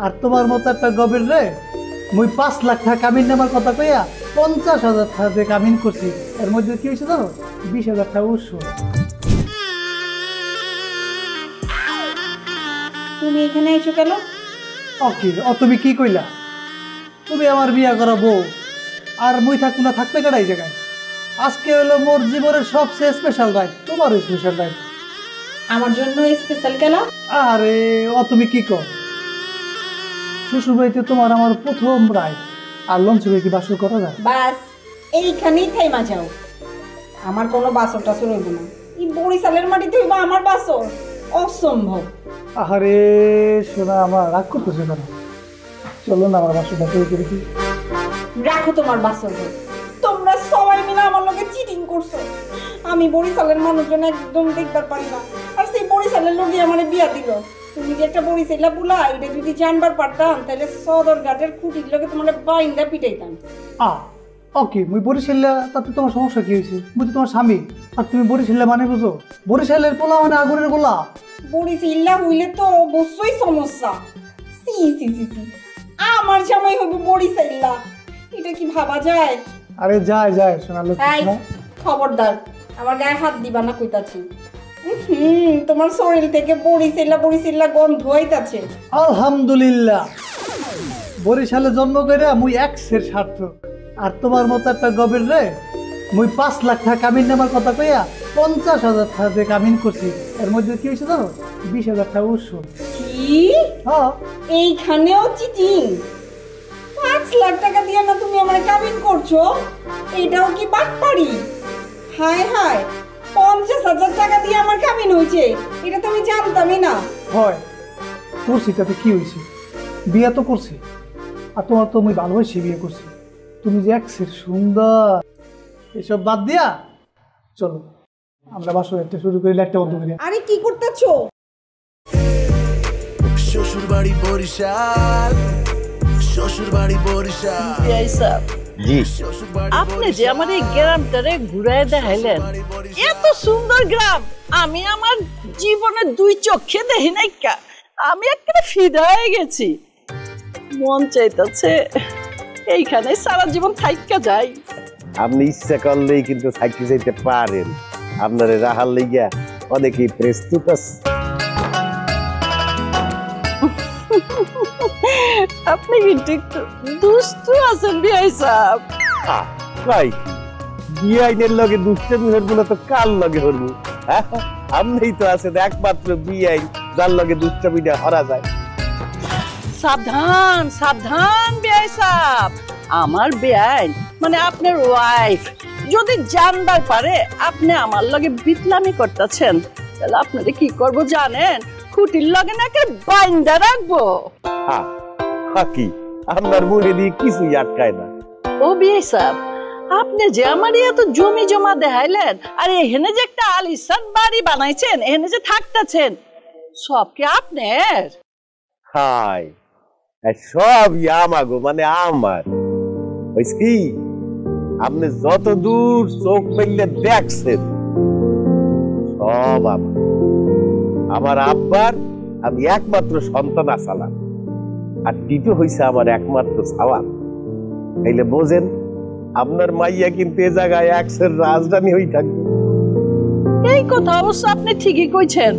আর তোমার মতো একটা গভীর রে মুই 5 লাখ টাকা কামিন নেবার কথা কইয়া 50,000 টাকা দিয়ে কামিন করছি। এর মধ্যে কি হয়েছে জানো? 20,000 টাকা উৎস। তুমি এখানে এসো কেন? তুমি কি কইলা? তুমি আমার বিয়া করা বউ, আর মুই থাকবো না, থাকতে কেডা এই জায়গায়? আজকে হলো মোর জীবনের সবচেয়ে স্পেশাল রাইড, তোমারও স্পেশাল রাইড। আমার জন্য স্পেশাল কেন? আরে তুমি কি কর? শ্বশুর বাড়িতে তোমার আমার প্রথম রাইড, আর লঞ্চ কি বাসর করা যায়? বাস এইখানেই থাইমা যাও, আমার কোনো বাসর টাসর হইব না। এই বরিশালের মাটিতে হইব আমার বাসর? অসম্ভব। আরে শোনা, আমার রাগ করতেছে কেন? চলো না আমার বাসরটা তৈরি করে দিই। রাখো তোমার বাসর, তোমরা সবাই মিলে আমার লগে চিটিং করছো। আমি বরিশালের মানুষজন একদম দেখবার পারি না, আর সেই বরিশালের লোকই আমারে বিয়া দিল। তুমি যে একটা বরিশালা বুলা, এটা যদি জানবার পারতাম তাহলে সদর ঘাটের খুঁটির লগে তোমার বাইন্দা পিটাইতাম। মুই বরিশাল্লা, তাতে তোমার সমস্যা কি হয়েছে? মুই তো তোমার স্বামী, আর তুমি বরিশাল্লা মানে বুঝো? বরিশালের পোলা মানে আগুনের গোলা। বরিশাল্লা হইলে তো অবশ্যই সমস্যা। সি সি সি সি, আমার জামাই হইব বরিশাল্লা, এটা কি ভাবা যায়? আরে যায় যায়, শোনা লোক। খবরদার, আমার গায়ে হাত দিবা না কইতাছি। তোমার শরীর থেকে বরিশাল্লা বরিশাল্লা গন্ধ হইতাছে। আলহামদুলিল্লাহ, বরিশালে জন্ম করে মুই এক্সের সার্থক। আর তোমার মতো একটা গভীর রে মুই 5 লাখ টাকা কামিন নেবার কথা কইয়া 50,000 টাকা দিয়ে কামিন করছি। এর মধ্যে কি হয়েছে জানো? 20,000 টাকা উৎস। কি? এইখানেও চিটিং? 5 লাখ টাকা দিয়ে না তুমি আমার কামিন করছো? এটাও কি বাটপাড়ি? হায় হায়, 50,000 টাকা দিয়ে আমার কামিন হয়েছে, এটা তো আমি জানতামই না। হয় করছি, তাতে কি হয়েছে? বিয়ে তো করছি, আর তোমার তো মুই ভালোবাসি বিয়ে করছি। তুমি যে এক্সের সুন্দর, এসব বাদ দিয়া চলো আমরা বাসর একটা শুরু করি, একটা বন্ধ করি। আরে কি করতেছো? শ্বশুর বাড়ি বরিশাল, শ্বশুর বাড়ি বরিশাল। জি, আপনি যে আমার এই গ্রামটারে ঘুরায় দেখাইলেন, এত সুন্দর গ্রাম আমি আমার জীবনে 2 চোখে দেখি নাই। আমি একটা ফিদা হয়ে গেছি, মন চাইতেছে এইখানে সারা জীবন থাইকা যাই। আপনি ইচ্ছা করলেই কিন্তু থাকতে যাইতে পারেন, আপনার রাহার লইয়া অনেকেই প্রস্তুত আছে। আপনি কিন্তু একটু দুষ্ট আছেন বিআই সাহেব। বিআইনের লগে দুষ্টামি হরবো না তো কার লগে হরবো? আপনি তো আছেন একমাত্র বিআই যার লগে দুষ্টামিটা হরা যায়। সাবধান সাবধান বিআই সাহেব, আমার বেআইন মানে আপনার ওয়াইফ যদি জানবার পারে আপনি আমার লগে বিতলামি করতেছেন, তাহলে আপনাদের কি করব জানেন? খুঁটির লগে নাকি বাইন্দা রাখবো। কি আপনার মুখে দিয়ে কিছুই আটকায় না। ও বিআই সাহেব, আপনি যে আমার এত জমি জমা দেখাইলেন, আর এখানে যে একটা আলিশান বাড়ি বানাইছেন, এখানে যে থাকতেছেন, সব কি আপনার? হাই, সব আমাগো, মানে আমার। কি আপনি যত দূর চোখ মেললে দেখছেন সব আমার। আমার আব্বার আমি একমাত্র সন্তান আসালাম, আর টিটু হইছে আমার একমাত্র সাওয়াল। তাইলে বোঝেন আপনার মাইয়া কিন্তু এ জায়গায় এক্সের রাজধানী হয়ে থাকবে। এই কথা অবশ্য আপনি ঠিকই কইছেন,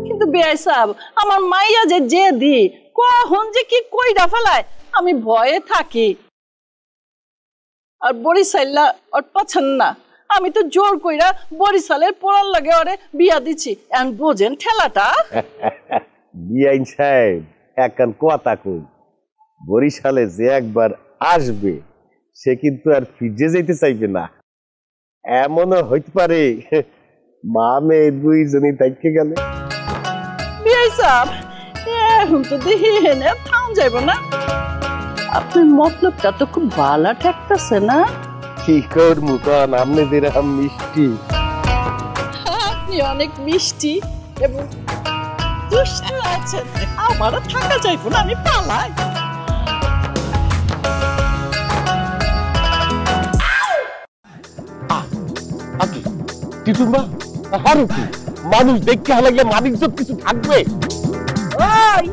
কিন্তু বেআই সাহেব আমার মাইয়া যে জেদি, কখন যে কি কইরা ফেলায় আমি ভয়ে থাকি। আর বরিশাল্লা ওর পছন্দ না, আমি তো জোর কইরা বরিশালের পোড়ার লাগে ওরে বিয়া দিছি। এখন বোঝেন ঠেলাটা। বিআইন সাহেব একখান কথা কই, বরিশালে যে একবার আসবে সে কিন্তু আর ফিরে যেতে চাইবে না। এমনও হইতে পারে মা মেয়ে 2 জনই থাকতে গেলে। বিআই সাহেব এখন তো দেখি হেনে থাম যাইব না। আপনার মতলবটা তো খুব ভালো ঠেকতেছে না? কি করবো কারণ আপনি যেরকম মিষ্টি। আপনি অনেক মিষ্টি এবং দুষ্ট আছেন, আমারও থাকা যাইব না, আমি পালাই। টিটুমা হারু কি মানুষ দেখতে লাগলে মানিক কিছু থাকবে? ওই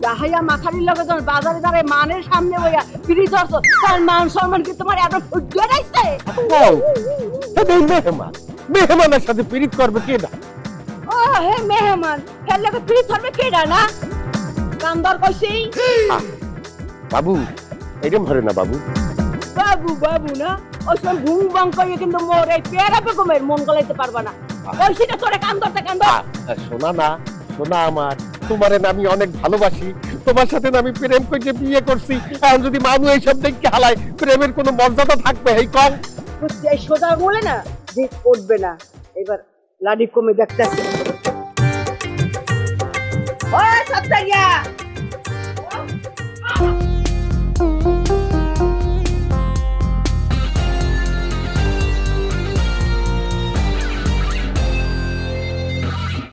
ডাহাইয়া মাথারির লগে যখন বাজারে দাঁড়ায় মানের সামনে বইয়া ফিরি ধরছো তার মান সম্মান কি তোমার এত ফুটে রাখছে? মেহমান মেহমানের সাথে পীড়িত করবে কে না? ও হে মেহমান এর লগে ফিরি ধরবে কেডা না? কামদার কইছি বাবু এরকম ধরে না বাবু। বাবু বাবু না ওই সব ঘুম বাং করে কিন্তু মোর এই পেয়ারা বেগমের মন গলাইতে পারবা না। কইছি না তোরে কাম ধরতে কাম ধর। শোনা না শোনা আমার, তোমারে না আমি অনেক ভালোবাসি, তোমার সাথে না আমি প্রেম করে বিয়ে করছি। এখন যদি মানুষ এইসব দেখতে হালায় প্রেমের কোনো মর্যাদা থাকবে? এই কম বুঝছি এই সোজা বলে না যে উঠবে না। এবার লাডি কমে দেখতে ওই সপ্তাহিয়া